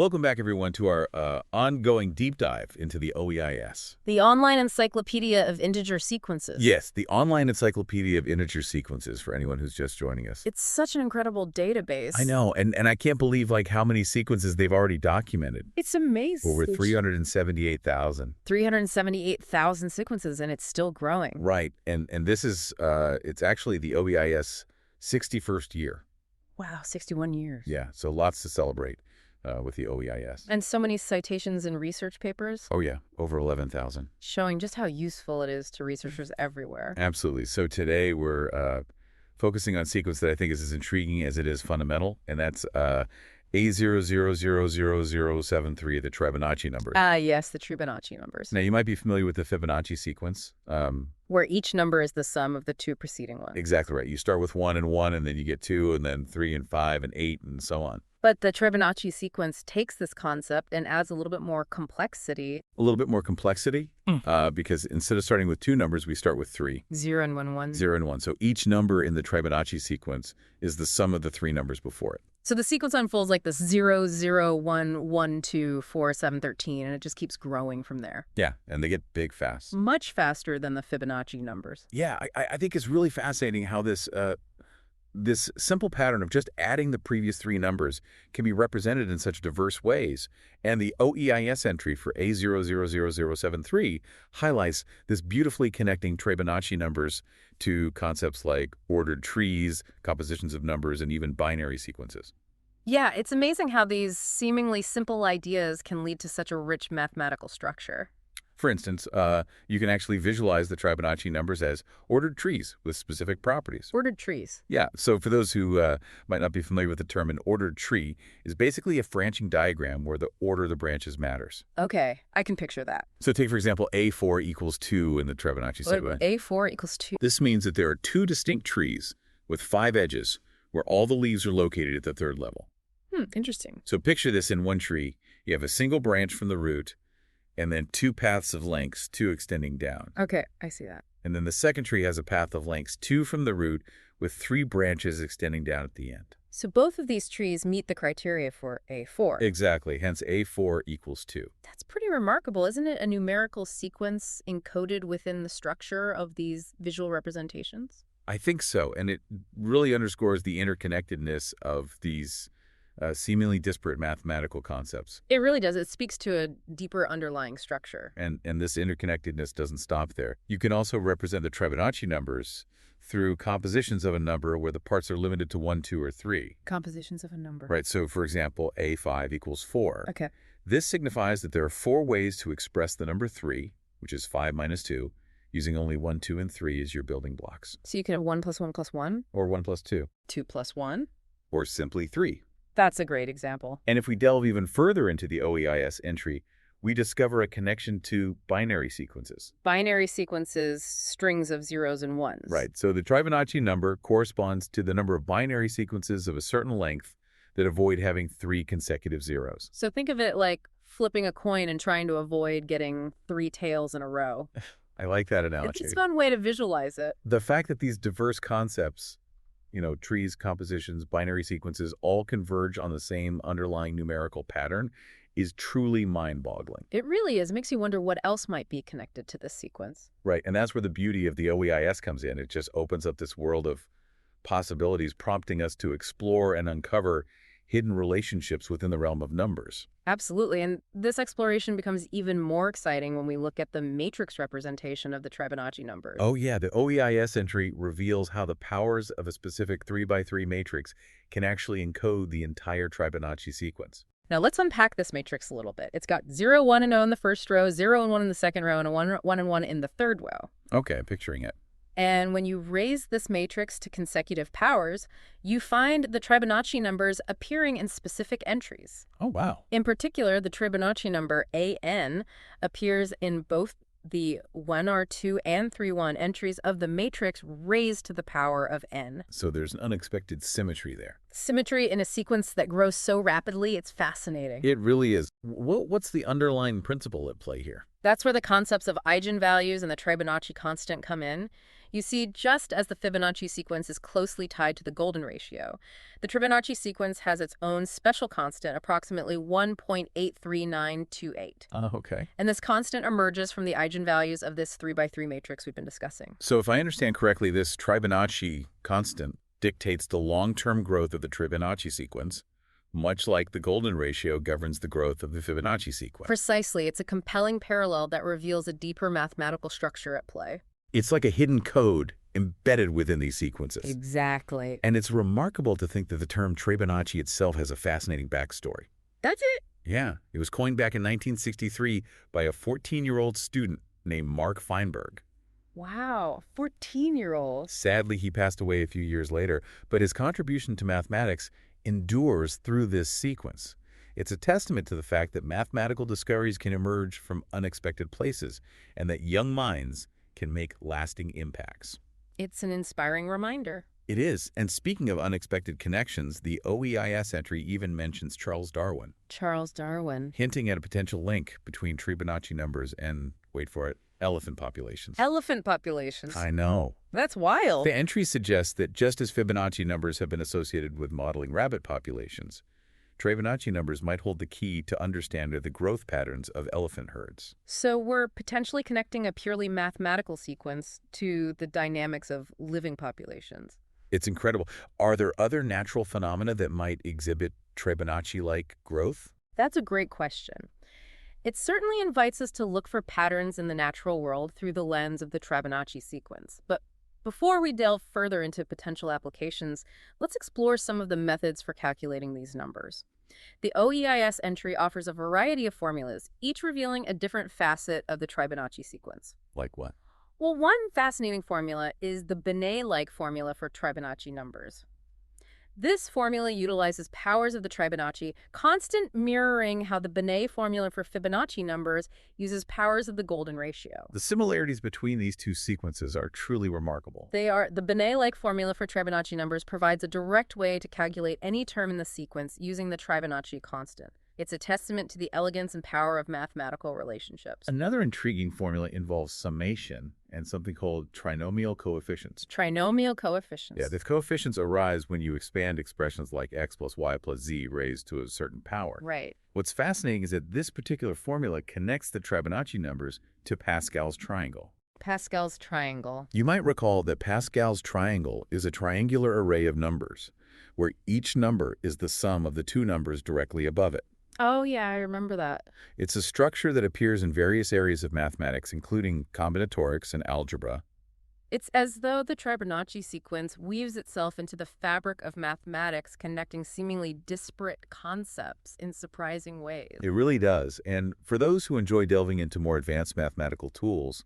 Welcome back, everyone, to our ongoing deep dive into the OEIS. The online encyclopedia of integer sequences. Yes, the online encyclopedia of integer sequences for anyone who's just joining us. It's such an incredible database. I know, and I can't believe how many sequences they've already documented. It's amazing. Over 378,000. 378,000 sequences, and it's still growing. Right, and this is, it's actually the OEIS 61st year. Wow, 61 years. Yeah, so lots to celebrate with the OEIS. And so many citations and research papers. Oh yeah, over 11,000. Showing just how useful it is to researchers everywhere. Absolutely. So today we're focusing on a sequence that I think is as intriguing as it is fundamental, and that's A000073, the Tribonacci numbers. Yes, the Tribonacci numbers. Now, you might be familiar with the Fibonacci sequence. Where each number is the sum of the two preceding ones. Exactly right. You start with 1 and 1, and then you get 2, and then 3 and 5 and 8, and so on. But the Tribonacci sequence takes this concept and adds a little bit more complexity. A little bit more complexity, because instead of starting with 2 numbers, we start with 3. 0 and 1, 1. 0 and 1. So each number in the Tribonacci sequence is the sum of the 3 numbers before it. So the sequence unfolds like this 0, 0, 1, 1, 2, 4, 7, 13, and it just keeps growing from there. Yeah, and they get big fast. Much faster than the Fibonacci numbers. Yeah, I think it's really fascinating how this simple pattern of just adding the previous 3 numbers can be represented in such diverse ways. And the OEIS entry for A000073 highlights this beautifully connecting Tribonacci numbers to concepts like ordered trees, compositions of numbers, and even binary sequences. Yeah, it's amazing how these seemingly simple ideas can lead to such a rich mathematical structure. For instance, you can actually visualize the Tribonacci numbers as ordered trees with specific properties. Ordered trees. Yeah, so for those who might not be familiar with the term, an ordered tree is basically a branching diagram where the order of the branches matters. Okay, I can picture that. So take, for example, A4 equals 2 in the Tribonacci sequence. A4 equals 2. This means that there are 2 distinct trees with 5 edges where all the leaves are located at the 3rd level. Interesting. So picture this in one tree. You have a single branch from the root, and then 2 paths of lengths, 2 extending down. Okay, I see that. And then the second tree has a path of lengths 2 from the root with 3 branches extending down at the end. So both of these trees meet the criteria for A4. Exactly, hence A4 equals 2. That's pretty remarkable, isn't it? A numerical sequence encoded within the structure of these visual representations? I think so, and it really underscores the interconnectedness of these seemingly disparate mathematical concepts. It really does. It speaks to a deeper underlying structure. And this interconnectedness doesn't stop there. You can also represent the Tribonacci numbers through compositions of a number where the parts are limited to 1, 2, or 3. Compositions of a number. Right, so for example, A5 equals 4. Okay. This signifies that there are 4 ways to express the number 3, which is 5 minus 2, using only 1, 2, and 3 as your building blocks. So you can have 1 plus 1 plus 1? Or 1 plus 2. 2 plus 1? Or simply 3. That's a great example. And if we delve even further into the OEIS entry, we discover a connection to binary sequences. Binary sequences, strings of zeros and ones. Right. So the Tribonacci number corresponds to the number of binary sequences of a certain length that avoid having 3 consecutive zeros. So think of it like flipping a coin and trying to avoid getting 3 tails in a row. I like that analogy. It's a fun way to visualize it. The fact that these diverse concepts, trees, compositions, binary sequences, all converge on the same underlying numerical pattern is truly mind-boggling. It really is. It makes you wonder what else might be connected to this sequence. Right, and that's where the beauty of the OEIS comes in. It just opens up this world of possibilities, prompting us to explore and uncover hidden relationships within the realm of numbers. Absolutely, and this exploration becomes even more exciting when we look at the matrix representation of the Tribonacci numbers. Oh yeah, the OEIS entry reveals how the powers of a specific 3x3 matrix can actually encode the entire Tribonacci sequence. Now let's unpack this matrix a little bit. It's got 0, 1, and 0 in the first row, 0 and 1 in the second row, and a 1, 1 and 1 in the third row. Okay, I'm picturing it. And when you raise this matrix to consecutive powers, you find the Tribonacci numbers appearing in specific entries. Oh, wow. In particular, the Tribonacci number AN appears in both the 1R2 and 3-1 entries of the matrix raised to the power of n. So there's an unexpected symmetry there. Symmetry in a sequence that grows so rapidly, it's fascinating. It really is. What's the underlying principle at play here? That's where the concepts of eigenvalues and the Tribonacci constant come in. You see, just as the Fibonacci sequence is closely tied to the golden ratio, the Tribonacci sequence has its own special constant, approximately 1.83928. Oh, okay. And this constant emerges from the eigenvalues of this 3 by 3 matrix we've been discussing. So if I understand correctly, this Tribonacci constant dictates the long-term growth of the Tribonacci sequence, much like the golden ratio governs the growth of the Fibonacci sequence. Precisely. It's a compelling parallel that reveals a deeper mathematical structure at play. It's like a hidden code embedded within these sequences. Exactly. And it's remarkable to think that the term Tribonacci itself has a fascinating backstory. That's it. Yeah, it was coined back in 1963 by a 14-year-old student named Mark Feinberg. Wow, 14-year-old. Sadly, he passed away a few years later, but his contribution to mathematics endures through this sequence. It's a testament to the fact that mathematical discoveries can emerge from unexpected places and that young minds can make lasting impacts. It's an inspiring reminder. It is. And speaking of unexpected connections, the OEIS entry even mentions Charles Darwin, Charles Darwin. hinting at a potential link between Tribonacci numbers and, wait for it, elephant populations. Elephant populations. I know. That's wild. The entry suggests that just as Fibonacci numbers have been associated with modeling rabbit populations, Tribonacci numbers might hold the key to understand the growth patterns of elephant herds. So we're potentially connecting a purely mathematical sequence to the dynamics of living populations. It's incredible. Are there other natural phenomena that might exhibit Tribonacci-like growth? That's a great question. It certainly invites us to look for patterns in the natural world through the lens of the Tribonacci sequence. But before we delve further into potential applications, let's explore some of the methods for calculating these numbers. The OEIS entry offers a variety of formulas, each revealing a different facet of the Tribonacci sequence. Like what? Well, one fascinating formula is the Benet-like formula for Tribonacci numbers. This formula utilizes powers of the Tribonacci, constant mirroring how the Benet formula for Fibonacci numbers uses powers of the golden ratio. The similarities between these two sequences are truly remarkable. The Benet-like formula for Tribonacci numbers provides a direct way to calculate any term in the sequence using the Tribonacci constant. It's a testament to the elegance and power of mathematical relationships. Another intriguing formula involves summation and something called trinomial coefficients. Trinomial coefficients. Yeah, the coefficients arise when you expand expressions like x plus y plus z raised to a certain power. Right. What's fascinating is that this particular formula connects the Tribonacci numbers to Pascal's triangle. Pascal's triangle. You might recall that Pascal's triangle is a triangular array of numbers, where each number is the sum of the two numbers directly above it. Oh, yeah, I remember that. It's a structure that appears in various areas of mathematics, including combinatorics and algebra. It's as though the Tribonacci sequence weaves itself into the fabric of mathematics, connecting seemingly disparate concepts in surprising ways. It really does. And for those who enjoy delving into more advanced mathematical tools,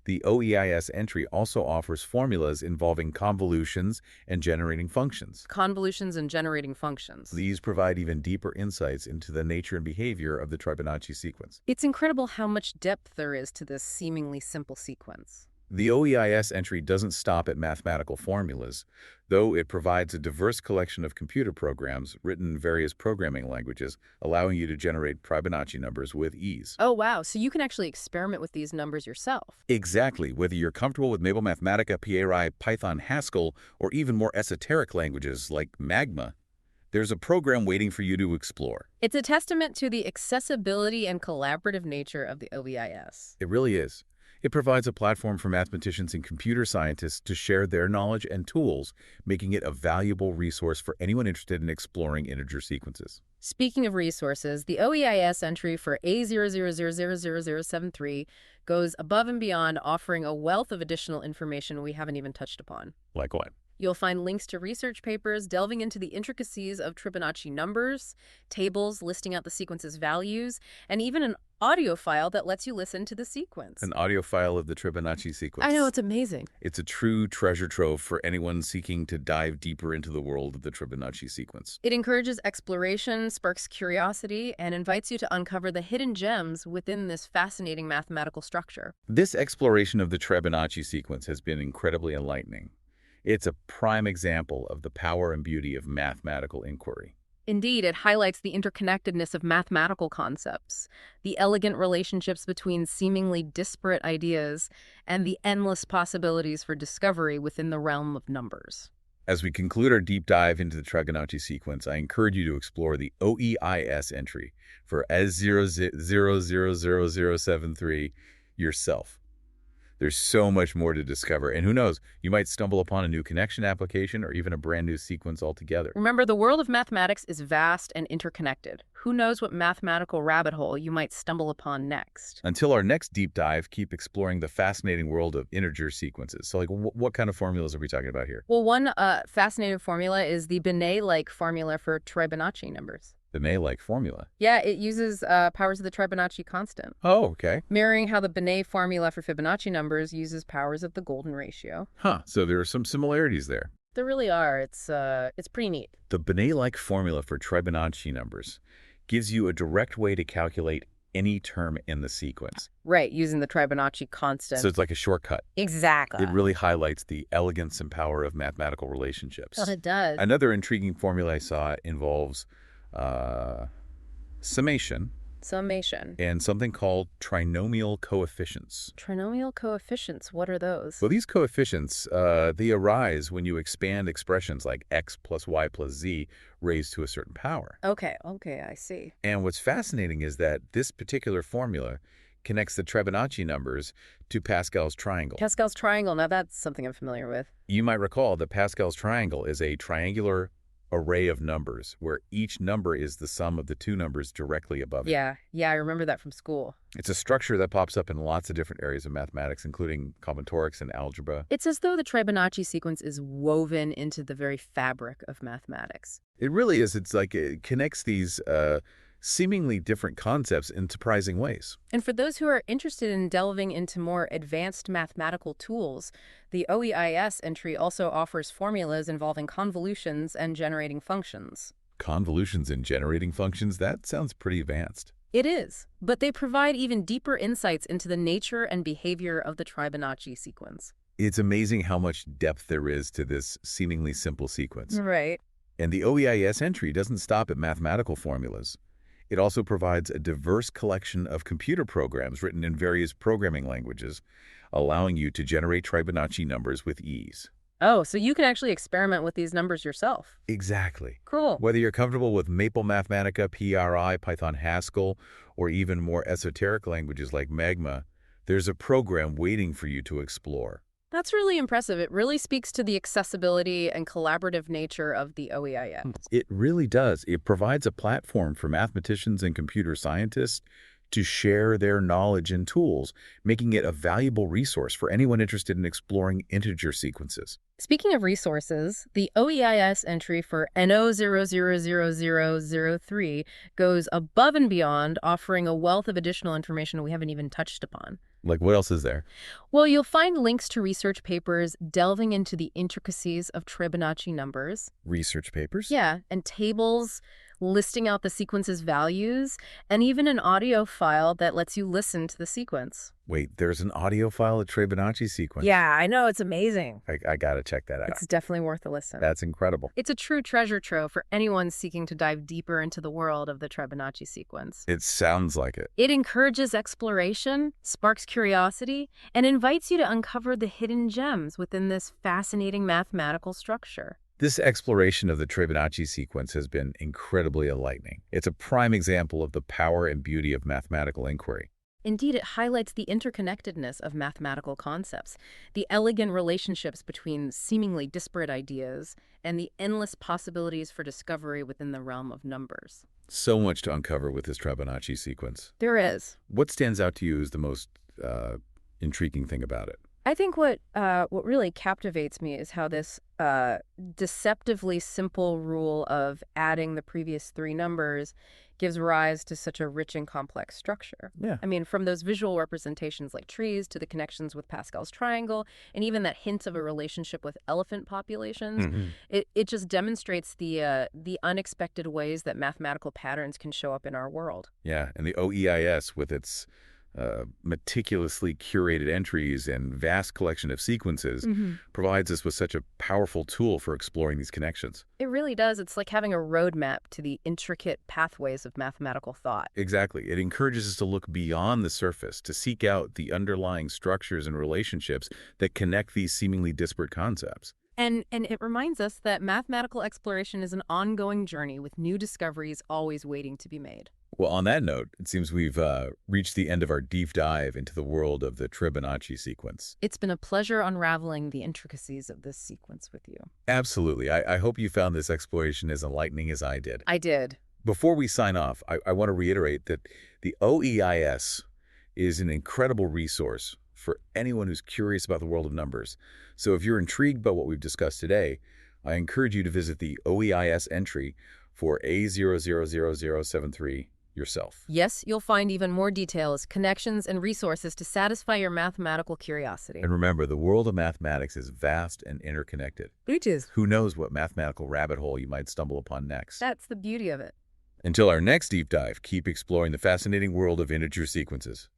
the OEIS entry also offers formulas involving convolutions and generating functions. Convolutions and generating functions. These provide even deeper insights into the nature and behavior of the Tribonacci sequence. It's incredible how much depth there is to this seemingly simple sequence. The OEIS entry doesn't stop at mathematical formulas, though it provides a diverse collection of computer programs written in various programming languages, allowing you to generate Tribonacci numbers with ease. Oh, wow. So you can actually experiment with these numbers yourself. Exactly. Whether you're comfortable with Mabel Mathematica, PRI, Python, Haskell, or even more esoteric languages like Magma, there's a program waiting for you to explore. It's a testament to the accessibility and collaborative nature of the OEIS. It really is. It provides a platform for mathematicians and computer scientists to share their knowledge and tools, making it a valuable resource for anyone interested in exploring integer sequences. Speaking of resources, the OEIS entry for A00000073 goes above and beyond, offering a wealth of additional information we haven't even touched upon. Like what? You'll find links to research papers delving into the intricacies of Tribonacci numbers, tables listing out the sequence's values, and even an audio file that lets you listen to the sequence. An audio file of the Tribonacci sequence. I know, it's amazing. It's a true treasure trove for anyone seeking to dive deeper into the world of the Tribonacci sequence. It encourages exploration, sparks curiosity, and invites you to uncover the hidden gems within this fascinating mathematical structure. This exploration of the Tribonacci sequence has been incredibly enlightening. It's a prime example of the power and beauty of mathematical inquiry. Indeed, it highlights the interconnectedness of mathematical concepts, the elegant relationships between seemingly disparate ideas, and the endless possibilities for discovery within the realm of numbers. As we conclude our deep dive into the Tribonacci sequence, I encourage you to explore the OEIS entry for A00000073 yourself. There's so much more to discover, and who knows, you might stumble upon a new connection application or even a brand new sequence altogether. Remember, the world of mathematics is vast and interconnected. Who knows what mathematical rabbit hole you might stumble upon next? Until our next deep dive, keep exploring the fascinating world of integer sequences. So, what kind of formulas are we talking about here? Well, one fascinating formula is the Benet-like formula for Tribonacci numbers. The Benet-like formula. Yeah, it uses powers of the Tribonacci constant, Oh, okay. mirroring how the Benet formula for Fibonacci numbers uses powers of the golden ratio. Huh, so there are some similarities there. There really are. It's pretty neat. The Benet-like formula for Tribonacci numbers gives you a direct way to calculate any term in the sequence. Right, using the Tribonacci constant. So it's like a shortcut. Exactly. It really highlights the elegance and power of mathematical relationships. Well, it does. Another intriguing formula I saw involves summation and something called trinomial coefficients. Trinomial coefficients, what are those? Well, these coefficients, they arise when you expand expressions like x plus y plus z raised to a certain power. Okay, I see. And what's fascinating is that this particular formula connects the Tribonacci numbers to Pascal's triangle. Pascal's triangle, now that's something I'm familiar with. You might recall that Pascal's triangle is a triangular array of numbers where each number is the sum of the two numbers directly above it. Yeah, I remember that from school. It's a structure that pops up in lots of different areas of mathematics, including combinatorics and algebra. It's as though the Tribonacci sequence is woven into the very fabric of mathematics. It really is. It's like it connects these seemingly different concepts in surprising ways. And for those who are interested in delving into more advanced mathematical tools, the OEIS entry also offers formulas involving convolutions and generating functions. Convolutions and generating functions, that sounds pretty advanced. It is, but they provide even deeper insights into the nature and behavior of the Tribonacci sequence. It's amazing how much depth there is to this seemingly simple sequence. Right. And the OEIS entry doesn't stop at mathematical formulas. It also provides a diverse collection of computer programs written in various programming languages, allowing you to generate Tribonacci numbers with ease. Oh, so you can actually experiment with these numbers yourself. Exactly. Cool. Whether you're comfortable with Maple Mathematica, PRI, Python Haskell, or even more esoteric languages like Magma, there's a program waiting for you to explore. That's really impressive. It really speaks to the accessibility and collaborative nature of the OEIS. It really does. It provides a platform for mathematicians and computer scientists to share their knowledge and tools, making it a valuable resource for anyone interested in exploring integer sequences. Speaking of resources, the OEIS entry for NO000003 goes above and beyond, offering a wealth of additional information we haven't even touched upon. Like, what else is there? Well, you'll find links to research papers delving into the intricacies of Tribonacci numbers. Research papers? Yeah, and tables listing out the sequence's values, and even an audio file that lets you listen to the sequence. Wait, there's an audio file of Tribonacci sequence? Yeah, I know. It's amazing. I gotta check that out. It's definitely worth a listen. That's incredible. It's a true treasure trove for anyone seeking to dive deeper into the world of the Tribonacci sequence. It sounds like it. It encourages exploration, sparks curiosity, and invites you to uncover the hidden gems within this fascinating mathematical structure. This exploration of the Tribonacci sequence has been incredibly enlightening. It's a prime example of the power and beauty of mathematical inquiry. Indeed, it highlights the interconnectedness of mathematical concepts, the elegant relationships between seemingly disparate ideas, and the endless possibilities for discovery within the realm of numbers. So much to uncover with this Tribonacci sequence. There is. What stands out to you as the most intriguing thing about it? I think what really captivates me is how this deceptively simple rule of adding the previous three numbers gives rise to such a rich and complex structure. Yeah. I mean, from those visual representations like trees to the connections with Pascal's triangle, and even that hint of a relationship with elephant populations, it just demonstrates the unexpected ways that mathematical patterns can show up in our world. Yeah, and the OEIS with its meticulously curated entries and vast collection of sequences Hmm. provides us with such a powerful tool for exploring these connections. It really does. It's like having a roadmap to the intricate pathways of mathematical thought. Exactly. It encourages us to look beyond the surface, to seek out the underlying structures and relationships that connect these seemingly disparate concepts. And it reminds us that mathematical exploration is an ongoing journey with new discoveries always waiting to be made. Well, on that note, it seems we've reached the end of our deep dive into the world of the Tribonacci sequence. It's been a pleasure unraveling the intricacies of this sequence with you. Absolutely. I hope you found this exploration as enlightening as I did. I did. Before we sign off, I want to reiterate that the OEIS is an incredible resource for anyone who's curious about the world of numbers. So if you're intrigued by what we've discussed today, I encourage you to visit the OEIS entry for A000073 yourself. Yes, you'll find even more details, connections, and resources to satisfy your mathematical curiosity. And remember, the world of mathematics is vast and interconnected. Which is. Who knows what mathematical rabbit hole you might stumble upon next? That's the beauty of it. Until our next deep dive, keep exploring the fascinating world of integer sequences.